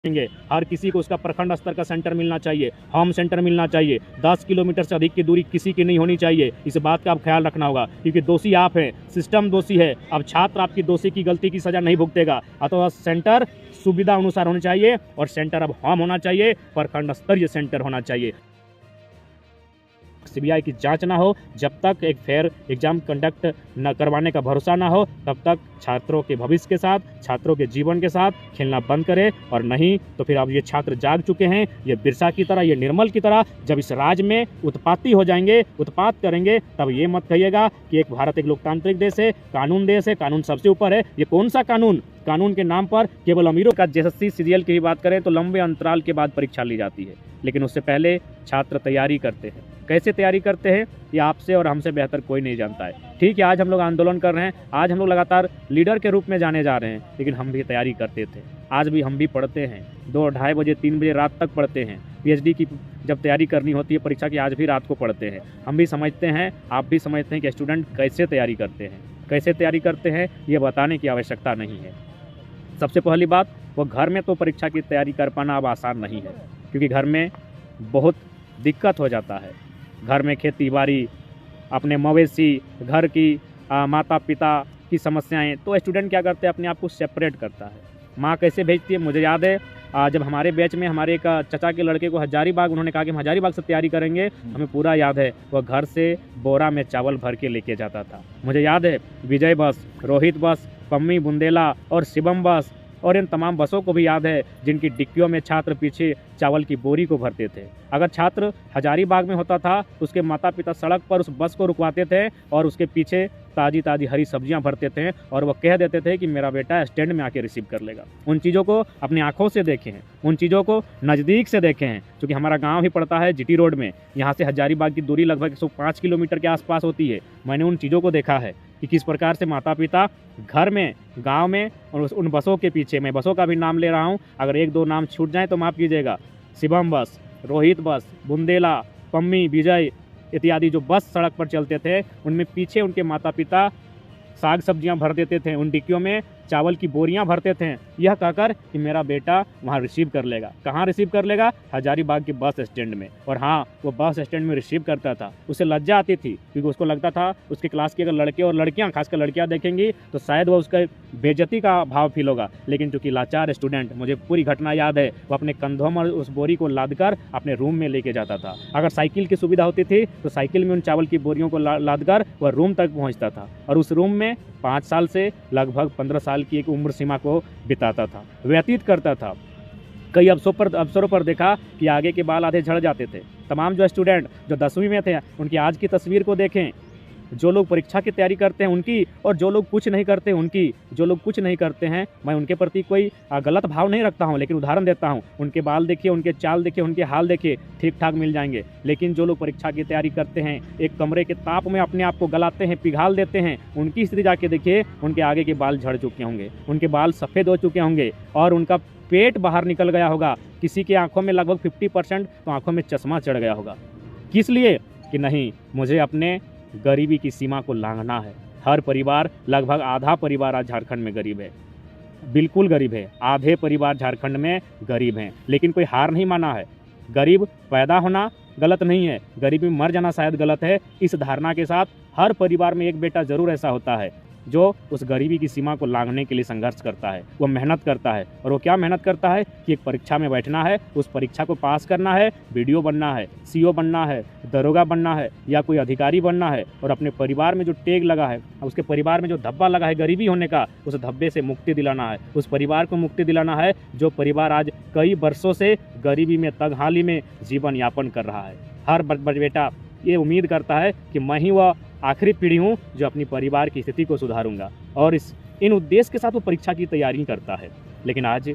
देंगे। हर किसी को उसका प्रखंड स्तर का सेंटर मिलना चाहिए, होम सेंटर मिलना चाहिए। 10 किलोमीटर से अधिक की दूरी किसी की नहीं होनी चाहिए। इस बात का आप ख्याल रखना होगा, क्योंकि दोषी आप हैं, सिस्टम दोषी है। अब छात्र आपकी दोषी की गलती की सज़ा नहीं भुगतेगा। अथवा सेंटर सुविधा अनुसार होने चाहिए, और सेंटर अब होम होना चाहिए, प्रखंड स्तरीय सेंटर होना चाहिए। सीबीआई की जांच ना हो, जब तक एक फेयर एग्जाम कंडक्ट न करवाने का भरोसा ना हो, तब तक छात्रों के भविष्य के साथ, छात्रों के जीवन के साथ खेलना बंद करें। और नहीं तो फिर अब ये छात्र जाग चुके हैं, ये बिरसा की तरह, ये निर्मल की तरह जब इस राज्य में उत्पाती हो जाएंगे, उत्पात करेंगे, तब ये मत कहिएगा कि एक भारत एक लोकतांत्रिक देश है, कानून देश है, कानून सबसे ऊपर है। ये कौन सा कानून? कानून के नाम पर केवल अमीरों का एसएससी सीरियल की भी बात करें तो लंबे अंतराल के बाद परीक्षा ली जाती है, लेकिन उससे पहले छात्र तैयारी करते हैं। कैसे तैयारी करते हैं ये आपसे और हमसे बेहतर कोई नहीं जानता है। ठीक है, आज हम लोग आंदोलन कर रहे हैं, आज हम लोग लगातार लीडर के रूप में जाने जा रहे हैं, लेकिन हम भी तैयारी करते थे। आज भी हम भी पढ़ते हैं, 2 ढाई बजे 3 बजे रात तक पढ़ते हैं। पीएचडी की जब तैयारी करनी होती है परीक्षा की, आज भी रात को पढ़ते हैं। हम भी समझते हैं, आप भी समझते हैं कि स्टूडेंट कैसे तैयारी करते हैं। कैसे तैयारी करते हैं ये बताने की आवश्यकता नहीं है। सबसे पहली बात, वो घर में तो परीक्षा की तैयारी कर पाना अब आसान नहीं है, क्योंकि घर में बहुत दिक्कत हो जाता है। घर में खेती बाड़ी, अपने मवेशी, घर की माता पिता की समस्याएं, तो स्टूडेंट क्या करते हैं, अपने आप को सेपरेट करता है। माँ कैसे भेजती है, मुझे याद है जब हमारे बैच में हमारे एक चाचा के लड़के को हजारीबाग, उन्होंने कहा कि हम हजारीबाग से तैयारी करेंगे, हमें पूरा याद है, वह घर से बोरा में चावल भर के लेके जाता था। मुझे याद है विजय बस, रोहित बस, पम्मी बुंदेला और शिवम बस, और इन तमाम बसों को भी याद है जिनकी डिक्कियों में छात्र पीछे चावल की बोरी को भरते थे। अगर छात्र हजारीबाग में होता था, उसके माता पिता सड़क पर उस बस को रुकवाते थे और उसके पीछे ताज़ी ताज़ी हरी सब्जियां भरते थे, और वो कह देते थे कि मेरा बेटा स्टैंड में आके रिसीव कर लेगा। उन चीज़ों को अपनी आंखों से देखे हैं, उन चीज़ों को नज़दीक से देखे हैं, क्योंकि हमारा गांव ही पड़ता है जीटी रोड में। यहाँ से हजारीबाग की दूरी लगभग 105 किलोमीटर के आसपास होती है। मैंने उन चीज़ों को देखा है कि किस प्रकार से माता पिता घर में, गांव में, और उन बसों के पीछे, मैं बसों का भी नाम ले रहा हूं, अगर 1-2 नाम छूट जाएं तो माफ़ कीजिएगा, शिवम बस, रोहित बस, बुंदेला, पम्मी, विजय इत्यादि जो बस सड़क पर चलते थे, उनमें पीछे उनके माता पिता साग सब्जियां भर देते थे, उन डिक्कियों में चावल की बोरियां भरते थे, यह कहकर कि मेरा बेटा वहां रिसीव कर लेगा। कहाँ रिसीव कर लेगा? हजारीबाग के बस स्टैंड में। और हाँ, वो बस स्टैंड में रिसीव करता था। उसे लज्जा आती थी, क्योंकि उसको लगता था उसके क्लास के अगर लड़के और लड़कियां, खासकर लड़कियां देखेंगी तो शायद वो उसका बेइज्जती का भाव फील होगा। लेकिन चूंकि लाचार स्टूडेंट, मुझे पूरी घटना याद है, वो अपने कंधों में उस बोरी को लाद कर अपने रूम में लेके जाता था। अगर साइकिल की सुविधा होती थी तो साइकिल में उन चावल की बोरियों को लाद कर वह रूम तक पहुँचता था, और उस रूम में 5 साल से लगभग 15 साल की एक उम्र सीमा को बिताता था, व्यतीत करता था। कई अवसरों पर देखा कि आगे के बाल आधे झड़ जाते थे। तमाम जो स्टूडेंट जो 10वीं में थे, उनकी आज की तस्वीर को देखें, जो लोग परीक्षा की तैयारी करते हैं उनकी, और जो लोग कुछ नहीं करते उनकी। जो लोग कुछ नहीं करते हैं, मैं उनके प्रति कोई गलत भाव नहीं रखता हूं, लेकिन उदाहरण देता हूं। उनके बाल देखिए, उनके चाल देखिए, उनके हाल देखिए, ठीक ठाक मिल जाएंगे। लेकिन जो लोग परीक्षा की तैयारी करते हैं, एक कमरे के ताप में अपने आप को गलाते हैं, पिघाल देते हैं, उनकी स्थिति जाके देखिए, उनके आगे के बाल झड़ चुके होंगे, उनके बाल सफ़ेद हो चुके होंगे, और उनका पेट बाहर निकल गया होगा। किसी के आंखों में लगभग 50% तो आंखों में चश्मा चढ़ गया होगा। किस लिए? कि नहीं, मुझे अपने गरीबी की सीमा को लांघना है। हर परिवार, लगभग आधा परिवार आज झारखंड में गरीब है, बिल्कुल गरीब है। आधे परिवार झारखंड में गरीब हैं, लेकिन कोई हार नहीं माना है। गरीब पैदा होना गलत नहीं है, गरीबी में मर जाना शायद गलत है। इस धारणा के साथ हर परिवार में एक बेटा जरूर ऐसा होता है जो उस गरीबी की सीमा को लांघने के लिए संघर्ष करता है, वो मेहनत करता है। और वो क्या मेहनत करता है कि एक परीक्षा में बैठना है, उस परीक्षा को पास करना है, वीडियो बनना है, सीओ बनना है, दरोगा बनना है, या कोई अधिकारी बनना है, और अपने परिवार में जो टेग लगा है, उसके परिवार में जो धब्बा लगा है गरीबी होने का, उस धब्बे से मुक्ति दिलाना है। उस परिवार को मुक्ति दिलाना है जो परिवार आज कई वर्षों से गरीबी में, तगहाली में जीवन यापन कर रहा है। हर बेटा ये उम्मीद करता है कि मैं ही वह आखिरी पीढ़ी हूँ जो अपनी परिवार की स्थिति को सुधारूंगा, और इन उद्देश्य के साथ वो परीक्षा की तैयारी करता है। लेकिन आज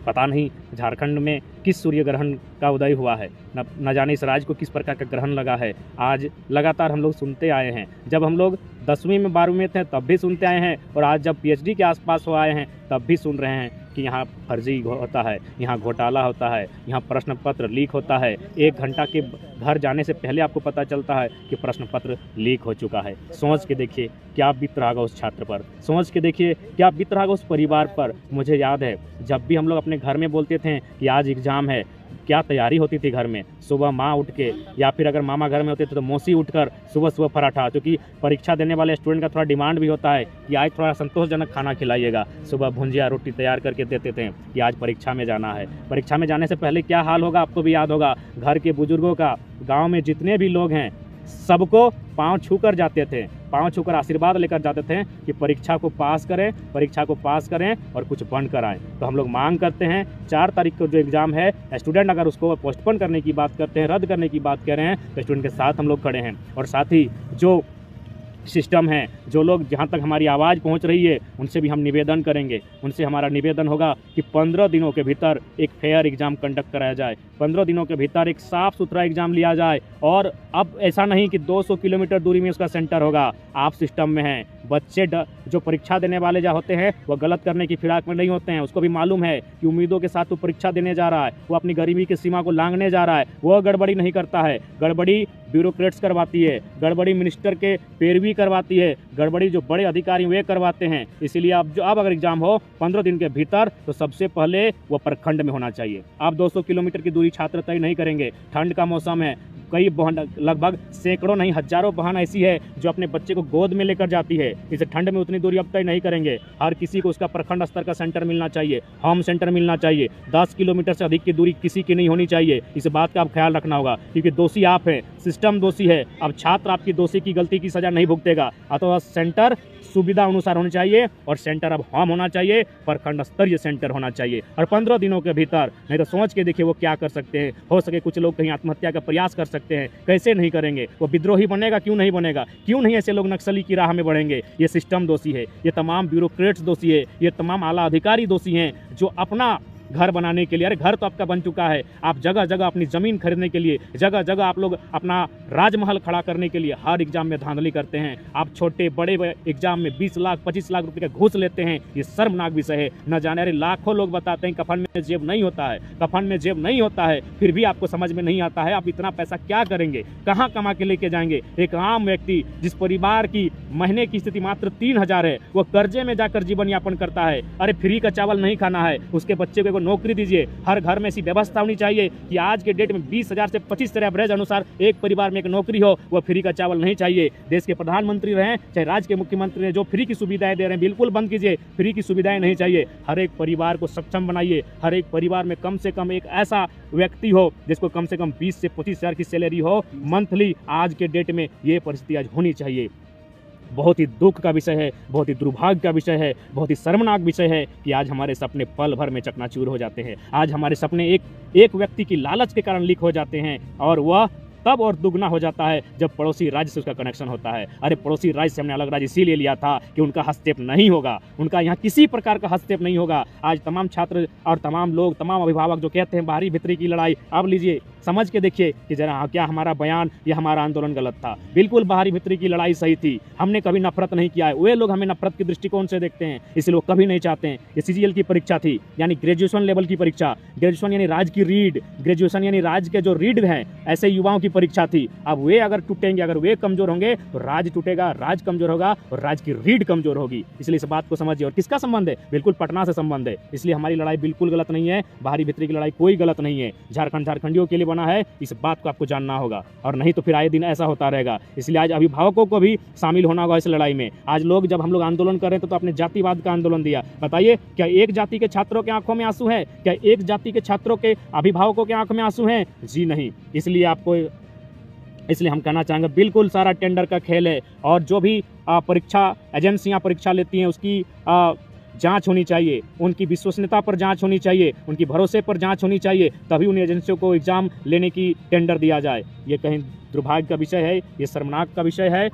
पता नहीं झारखंड में किस सूर्य ग्रहण का उदय हुआ है, न जाने इस राज्य को किस प्रकार का ग्रहण लगा है। आज लगातार हम लोग सुनते आए हैं, जब हम लोग 10वीं में 12वीं में थे तब भी सुनते आए हैं, और आज जब PhD के आसपास हो आए हैं तब भी सुन रहे हैं कि यहाँ फर्जी होता है, यहाँ घोटाला होता है, यहाँ प्रश्न पत्र लीक होता है। 1 घंटा के घर जाने से पहले आपको पता चलता है कि प्रश्न पत्र लीक हो चुका है। सोच के देखिए क्या बीत रहा होगा उस छात्र पर, सोच के देखिए क्या बीत रहा होगा उस परिवार पर। मुझे याद है जब भी हम लोग अपने घर में बोलते थे कि आज एग्ज़ाम है, क्या तैयारी होती थी घर में। सुबह माँ उठ के, या फिर अगर मामा घर में होते थे तो मौसी उठकर सुबह सुबह पराठा, क्योंकि परीक्षा देने वाले स्टूडेंट का थोड़ा डिमांड भी होता है कि आज थोड़ा संतोषजनक खाना खिलाइएगा। सुबह भुंजिया रोटी तैयार करके देते थे कि आज परीक्षा में जाना है। परीक्षा में जाने से पहले क्या हाल होगा आपको भी याद होगा, घर के बुजुर्गों का, गाँव में जितने भी लोग हैं सबको पाँव छू कर जाते थे, पाँव छूकर आशीर्वाद लेकर जाते थे कि परीक्षा को पास करें, परीक्षा को पास करें और कुछ बन कर आएँ। तो हम लोग मांग करते हैं 4 तारीख को जो एग्ज़ाम है, स्टूडेंट अगर उसको पोस्टपोन करने की बात करते हैं, रद्द करने की बात कर रहे हैं, तो स्टूडेंट के साथ हम लोग खड़े हैं। और साथ ही जो सिस्टम है, जो लोग जहाँ तक हमारी आवाज़ पहुँच रही है, उनसे भी हम निवेदन करेंगे, उनसे हमारा निवेदन होगा कि 15 दिनों के भीतर एक फेयर एग्ज़ाम कंडक्ट कराया जाए, 15 दिनों के भीतर एक साफ़ सुथरा एग्ज़ाम लिया जाए। और अब ऐसा नहीं कि 200 किलोमीटर दूरी में उसका सेंटर होगा। आप सिस्टम में हैं, बच्चे जो परीक्षा देने वाले जो होते हैं वो गलत करने की फिराक में नहीं होते हैं। उसको भी मालूम है कि उम्मीदों के साथ वो परीक्षा देने जा रहा है, वो अपनी गरीबी की सीमा को लांघने जा रहा है। वो गड़बड़ी नहीं करता है, गड़बड़ी ब्यूरोक्रेट्स करवाती है, गड़बड़ी मिनिस्टर के पैरवी करवाती है, गड़बड़ी जो बड़े अधिकारी वे करवाते हैं। इसीलिए अब अगर एग्जाम हो 15 दिन के भीतर तो सबसे पहले वो प्रखंड में होना चाहिए। आप 200 किलोमीटर की दूरी छात्र तय नहीं करेंगे, ठंड का मौसम है, कई बहन, लगभग सैकड़ों नहीं हजारों बहन ऐसी है जो अपने बच्चे को गोद में लेकर जाती है। इस ठंड में उतनी दूरी अब तय नहीं करेंगे। हर किसी को उसका प्रखंड स्तर का सेंटर मिलना चाहिए, होम सेंटर मिलना चाहिए। 10 किलोमीटर से अधिक की दूरी किसी की नहीं होनी चाहिए। इस बात का आप ख्याल रखना होगा, क्योंकि दोषी आप हैं, सिस्टम दोषी है। अब छात्र आपकी दोषी की गलती की सजा नहीं भुगतेगा। अथवा सेंटर सुविधा अनुसार होना चाहिए, और सेंटर अब होम होना चाहिए, प्रखंड स्तरीय सेंटर होना चाहिए, और 15 दिनों के भीतर। नहीं तो सोच के देखिए वो क्या कर सकते हैं। हो सके कुछ लोग कहीं आत्महत्या का प्रयास कर सकते हैं। कैसे नहीं करेंगे? वो विद्रोही बनेगा, क्यों नहीं बनेगा? क्यों नहीं ऐसे लोग नक्सली की राह में बढ़ेंगे? ये सिस्टम दोषी है, ये तमाम ब्यूरोक्रेट्स दोषी है, ये तमाम आला अधिकारी दोषी हैं जो अपना घर बनाने के लिए, अरे घर तो आपका बन चुका है, आप जगह जगह अपनी ज़मीन खरीदने के लिए, जगह जगह आप लोग अपना राजमहल खड़ा करने के लिए हर एग्जाम में धांधली करते हैं। आप छोटे बड़े एग्जाम में 20 लाख 25 लाख रुपए का घूस लेते हैं। ये शर्मनाक विषय है। न जाने, अरे लाखों लोग बताते हैं कफन में जेब नहीं होता है, कफन में जेब नहीं होता है, फिर भी आपको समझ में नहीं आता है आप इतना पैसा क्या करेंगे, कहाँ कमा के लेके जाएंगे। एक आम व्यक्ति जिस परिवार की महीने की स्थिति मात्र 3000 है, वो कर्जे में जाकर जीवन यापन करता है। अरे फ्री का चावल नहीं खाना है, उसके बच्चे को नौकरी दीजिए। हर घर में ऐसी व्यवस्था होनी चाहिए कि आज के डेट में 20,000 से 25,000 एवरेज अनुसार एक परिवार में एक नौकरी हो। वह फ्री का चावल नहीं चाहिए। देश के प्रधानमंत्री रहें चाहे राज्य के मुख्यमंत्री रहे, जो फ्री की सुविधाएं दे रहे हैं बिल्कुल बंद कीजिए। फ्री की सुविधाएं नहीं चाहिए। हर एक परिवार को सक्षम बनाइए। हर एक परिवार में कम से कम एक ऐसा व्यक्ति हो जिसको कम से कम 20 से 25,000 की सैलरी हो मंथली। आज के डेट में ये परिस्थिति आज होनी चाहिए। बहुत ही दुख का विषय है, बहुत ही दुर्भाग्य का विषय है, बहुत ही शर्मनाक विषय है कि आज हमारे सपने पल भर में चकनाचूर हो जाते हैं। आज हमारे सपने एक व्यक्ति की लालच के कारण लीक हो जाते हैं, और वह तब और दुगना हो जाता है जब पड़ोसी राज्य से उसका कनेक्शन होता है। अरे पड़ोसी राज्य से हमने अलग राज्य इसीलिए लिया था कि उनका हस्तक्षेप नहीं होगा, उनका यहाँ किसी प्रकार का हस्तक्षेप नहीं होगा। आज तमाम छात्र और तमाम लोग, तमाम अभिभावक जो कहते हैं बाहरी भीतरी की लड़ाई, अब लीजिए समझ के देखिए कि जरा क्या हमारा बयान या हमारा आंदोलन गलत था। बिल्कुल बाहरी भीतरी की लड़ाई सही थी। हमने कभी नफरत नहीं किया है। वे लोग हमें नफरत के दृष्टिकोण से देखते हैं, इसलिए वो कभी नहीं चाहते हैं। ये CGL की परीक्षा थी, यानी ग्रेजुएशन लेवल की परीक्षा। ग्रेजुएशन यानी राज्य की रीड, ग्रेजुएशन यानी राज्य के जो रीड हैं, ऐसे युवाओं की परीक्षा थी। अब वे अगर टूटेंगे, अगर वे कमजोर होंगे तो राज्य टूटेगा, राज्य कमजोर होगा और राज्य की रीड कमजोर होगी। इसलिए इस बात को समझिए। और किसका संबंध है? बिल्कुल पटना से संबंध है। इसलिए हमारी लड़ाई बिल्कुल गलत नहीं है, बाहरी भीतरी की लड़ाई कोई गलत नहीं है। झारखंड झारखंडियों के लिए बना है, इस बात को आपको जानना होगा, और नहीं तो फिर आए दिन ऐसा होता रहेगा। इसलिए आज अभिभावकों को भी शामिल होना होगा इस लड़ाई में। आज लोग, जब हम लोग आंदोलन कर रहे थे तो अपने जातिवाद का आंदोलन दिया। बताइए, क्या एक जाति के छात्रों के आंखों में आंसू है? क्या एक जाति के छात्रों के अभिभावकों के आंखों में आंसू हैं? जी नहीं। इसलिए हम कहना चाहेंगे बिल्कुल सारा टेंडर का खेल है, और जो भी परीक्षा एजेंसियां परीक्षा लेती हैं उसकी जांच होनी चाहिए, उनकी विश्वसनीयता पर जांच होनी चाहिए, उनकी भरोसे पर जांच होनी चाहिए, तभी उन एजेंसियों को एग्ज़ाम लेने की टेंडर दिया जाए। ये कहीं दुर्भाग्य का विषय है, ये शर्मनाक का विषय है,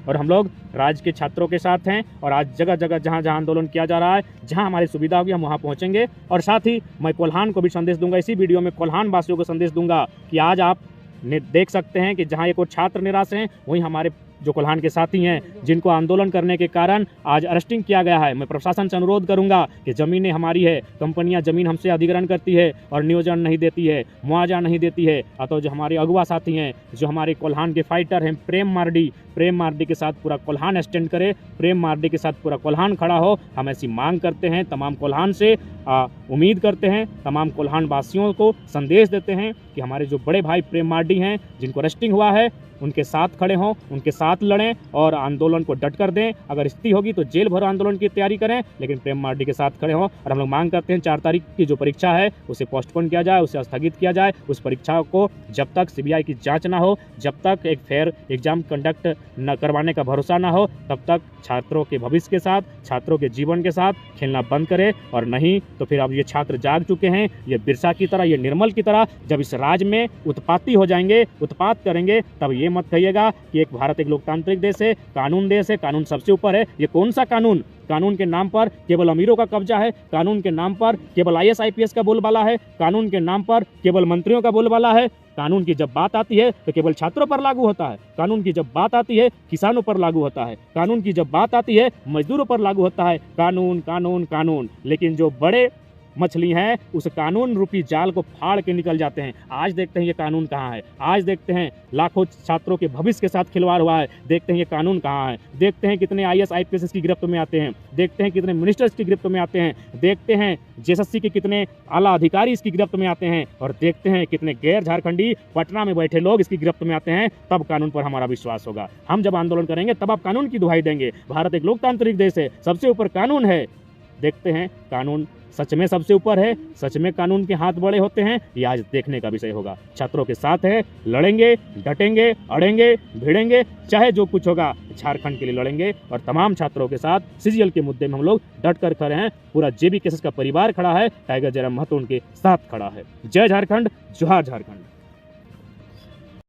और हम लोग राज्य के छात्रों के साथ हैं। और आज जगह जगह जहाँ जहाँ आंदोलन किया जा रहा है, जहाँ हमारी सुविधा होगी हम वहाँ पहुँचेंगे। और साथ ही मैं कोल्हान को भी संदेश दूंगा, इसी वीडियो में कोल्हान वासियों को संदेश दूंगा कि आज आप देख सकते हैं कि जहाँ एक और छात्र निराश हैं, वहीं हमारे जो कोल्हान के साथी हैं, जिनको आंदोलन करने के कारण आज अरेस्टिंग किया गया है, मैं प्रशासन से अनुरोध करूंगा कि ज़मीनें हमारी है, कंपनियां ज़मीन हमसे अधिग्रहण करती है और नियोजन नहीं देती है, मुआवजा नहीं देती है। अतः जो हमारे अगुआ साथी हैं, जो हमारे कोल्हान के फाइटर हैं, प्रेम मार्डी के साथ पूरा कोल्हान स्टैंड करे, प्रेम मार्डी के साथ पूरा कोल्हान खड़ा हो। हम ऐसी मांग करते हैं तमाम कोल्हान से, उम्मीद करते हैं, तमाम कोल्हान वासियों को संदेश देते हैं कि हमारे जो बड़े भाई प्रेम मार्डी हैं, जिनको अरेस्टिंग हुआ है, उनके साथ खड़े हों, उनके साथ लड़ें और आंदोलन को डट कर दें। अगर स्थिति होगी तो जेल भरो आंदोलन की तैयारी करें, लेकिन प्रेम मार्डी के साथ खड़े हों। और हम लोग मांग करते हैं 4 तारीख की जो परीक्षा है उसे पोस्टपोन किया जाए, उसे स्थगित किया जाए। उस परीक्षा को जब तक सीबीआई की जांच ना हो, जब तक एक फेयर एग्जाम कंडक्ट न करवाने का भरोसा ना हो, तब तक छात्रों के भविष्य के साथ, छात्रों के जीवन के साथ खेलना बंद करें। और नहीं तो फिर अब ये छात्र जाग चुके हैं, ये बिरसा की तरह, ये निर्मल की तरह जब इस राज्य में उत्पाती हो जाएंगे, उत्पात करेंगे, तब ये मत कहिएगा कि एक भारत एक लोकतांत्रिक देश है, कानून देश है, कानून सबसे ऊपर है। ये कौन सा कानून? कानून के नाम पर केवल अमीरों का कब्जा है, कानून के नाम पर केवल IAS IPS का बोलबाला है, कानून के नाम पर केवल मंत्रियों का बोलबाला है। कानून की जब बात आती है तो केवल छात्रों पर लागू होता है, कानून की जब बात आती है किसानों पर लागू होता है, कानून की जब बात आती है मजदूरों पर लागू होता है। कानून कानून कानून, लेकिन जो बड़े मछली हैं उस कानून रूपी जाल को फाड़ के निकल जाते हैं। आज देखते हैं ये कानून कहाँ है, आज देखते हैं लाखों छात्रों के भविष्य के साथ खिलवाड़ हुआ है, देखते हैं ये कानून कहाँ है, देखते हैं कितने IAS IPS की गिरफ्त में आते हैं, देखते हैं कितने मिनिस्टर्स की गिरफ्त में आते हैं, देखते हैं JSSC के कितने आला अधिकारी इसकी गिरफ्त में आते हैं, और देखते हैं कितने गैर झारखंडी पटना में बैठे लोग इसकी गिरफ्त में आते हैं। तब कानून पर हमारा विश्वास होगा। हम जब आंदोलन करेंगे तब आप कानून की दुहाई देंगे। भारत एक लोकतांत्रिक देश है, सबसे ऊपर कानून है। देखते हैं कानून सच में सबसे ऊपर है, सच में कानून के हाथ बड़े होते हैं, ये आज देखने का विषय होगा। छात्रों के साथ है, लड़ेंगे, डटेंगे, अड़ेंगे, भिड़ेंगे, चाहे जो कुछ होगा झारखंड के लिए लड़ेंगे। और तमाम छात्रों के साथ CGL के मुद्दे में हम लोग डट कर खड़े हैं। पूरा JB केसेस का परिवार खड़ा है, टाइगर जयराम महतो उनके साथ खड़ा है। जय झारखंड, जोहार झारखंड।